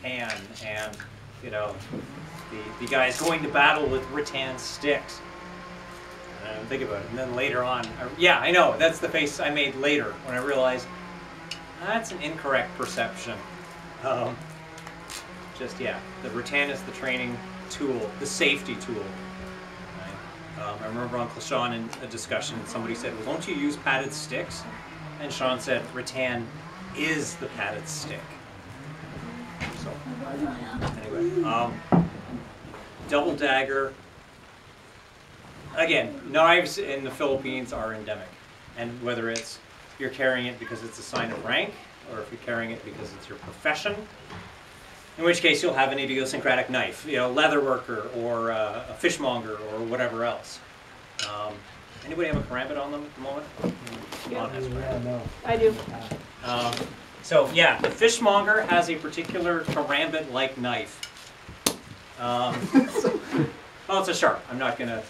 rattan, and you know, the guys going to battle with rattan sticks. And I don't think about it. And then later on, yeah, I know, that's the face I made later when I realized that's an incorrect perception. Yeah, the rattan is the training tool, the safety tool. Right? I remember Uncle Sean in a discussion, somebody said, well, don't you use padded sticks? And Sean said, rattan is the padded stick. So, anyway, double dagger. Again, knives in the Philippines are endemic. And whether it's you're carrying it because it's a sign of rank, or if you're carrying it because it's your profession, in which case you'll have an idiosyncratic knife, you know, leather worker or a fishmonger or whatever else. Anybody have a karambit on them at the moment? Yeah, no. I do. So yeah, the fishmonger has a particular karambit-like knife. Well, it's a sharp. I'm not gonna.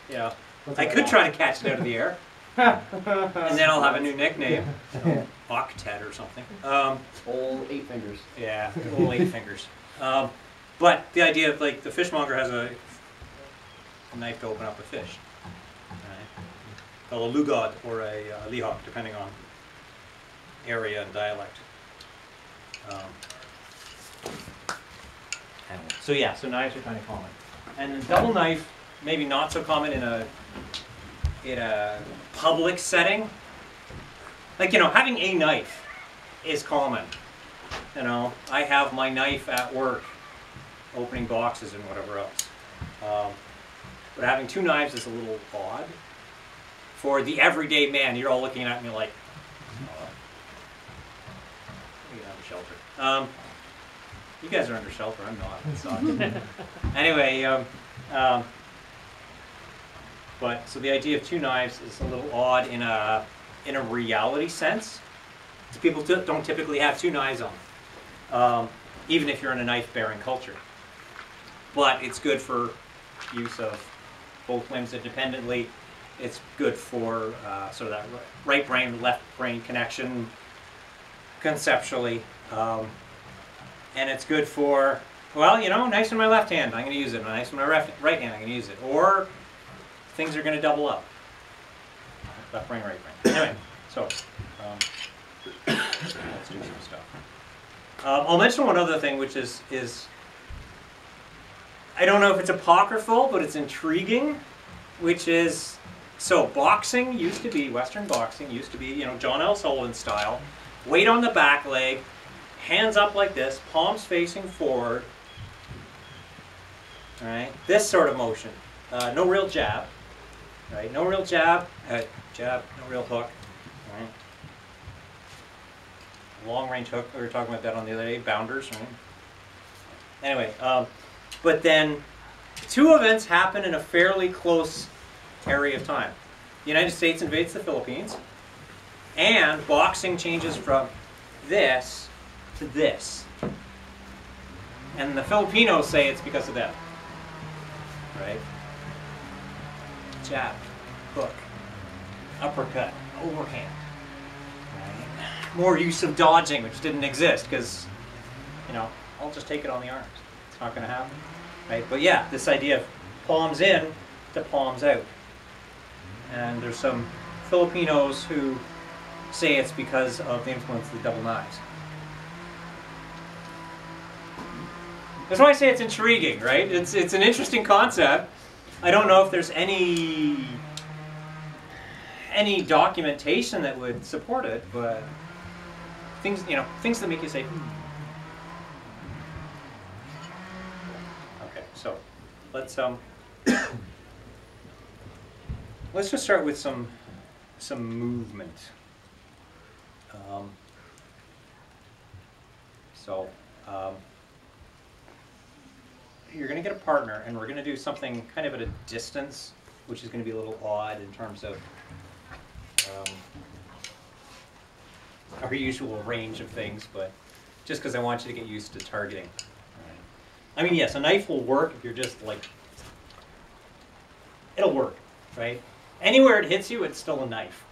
Yeah, I could try to catch it out of the air, and then I'll have a new nickname, Octet or something. Old 8 fingers. Yeah, old 8 fingers. But the idea of like the fishmonger has a knife to open up a fish, right? Called a lugod or a lihok, depending on area and dialect. So yeah, so knives are kind of common, and the double knife maybe not so common in a public setting. Like, you know, having a knife is common. You know, I have my knife at work, opening boxes and whatever else. But having 2 knives is a little odd for the everyday man. You're all looking at me like, oh, you have a shelter. You guys are under shelter. I'm not. Anyway, but so the idea of 2 knives is a little odd in a reality sense. People don't typically have 2 knives on, even if you're in a knife-bearing culture. But it's good for use of both limbs independently. It's good for sort of that right brain, left brain connection conceptually. And it's good for, well, you know, nice in my left hand, I'm going to use it. Nice in my right hand, I'm going to use it. Or things are going to double up. Left brain, right brain. Anyway, so let's do some stuff. I'll mention one other thing, which is I don't know if it's apocryphal, but it's intriguing, which is, so boxing used to be, Western boxing used to be, you know, John L. Sullivan style, weight on the back leg, hands up like this, palms facing forward, all right, this sort of motion. No real jab, right, no real jab, jab, no real hook, all right. Long range hook, we were talking about that on the other day, bounders, right? Anyway, but then 2 events happen in a fairly close area of time. The United States invades the Philippines, and boxing changes from this to this. And the Filipinos say it's because of that, right? Jab, hook, uppercut, overhand. Right? More use of dodging, which didn't exist because, you know, I'll just take it on the arms. It's not going to happen, right? But yeah, this idea of palms in to palms out. And there's some Filipinos who say it's because of the influence of the double knives. That's why I say it's intriguing, right? It's an interesting concept. I don't know if there's any documentation that would support it, but things, you know, things that make you say, Okay, so let's let's just start with some movement. You're going to get a partner, and we're going to do something kind of at a distance, which is going to be a little odd in terms of our usual range of things, but just because I want you to get used to targeting. I mean, yes, a knife will work if you're just like, it'll work, right? Anywhere it hits you, it's still a knife.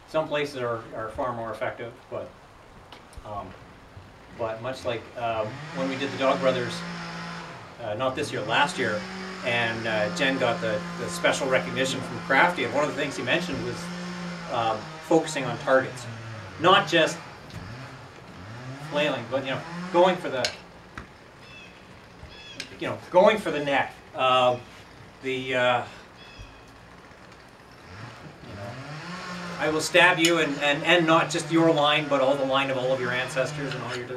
Some places are far more effective, but but much like when we did the Dog Brothers, not this year, last year, and Jen got the special recognition from Crafty, and one of the things he mentioned was focusing on targets. Not just flailing, but going for the neck. I will stab you, and not just your line, but all the line of all of your ancestors and all your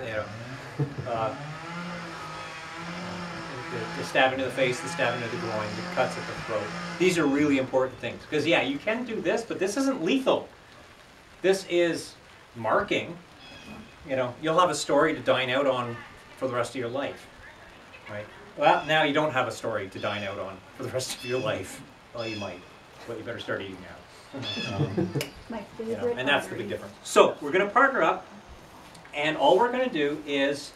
the stabbing to the face, the stabbing to the groin, the cuts at the throat. These are really important things because yeah, you can do this, but this isn't lethal. This is marking. You'll have a story to dine out on for the rest of your life, right? Well, now you don't have a story to dine out on for the rest of your life. Well, you might, but you better start eating now. My favorite. And that's the big difference. So we're going to partner up, and all we're going to do is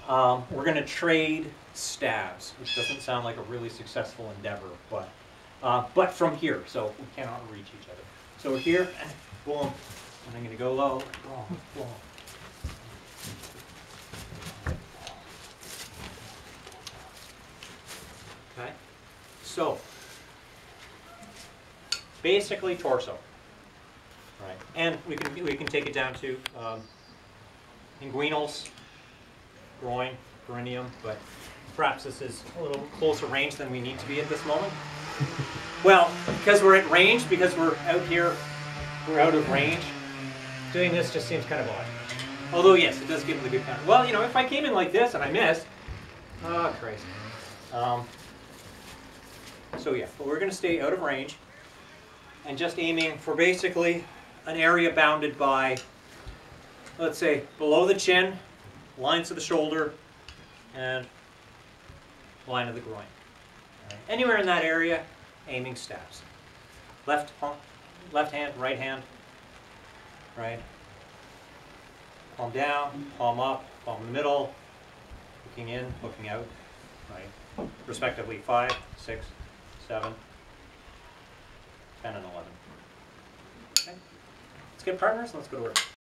we're going to trade stabs, which doesn't sound like a really successful endeavor, but from here, so we cannot reach each other. So we're here, and boom, and I'm going to go low, boom, boom. Okay, so basically torso, right? And we can take it down to inguinals, groin, perineum, but perhaps this is a little closer range than we need to be at this moment. Well, because we're at range, because we're out here, we're out of range, doing this just seems kind of odd. Although yes, it does give them the good counter. Well, if I came in like this and I missed, oh Christ. So yeah, but we're going to stay out of range and just aiming for basically an area bounded by, let's say, below the chin, lines of the shoulder, and line of the groin. Right. Anywhere in that area, aiming stabs. Left hand, right hand, right? Palm down, palm up, palm in the middle, looking in, looking out, right? Respectively 5, 6, 7, 10, and 11. Okay. Let's get partners and let's go to work.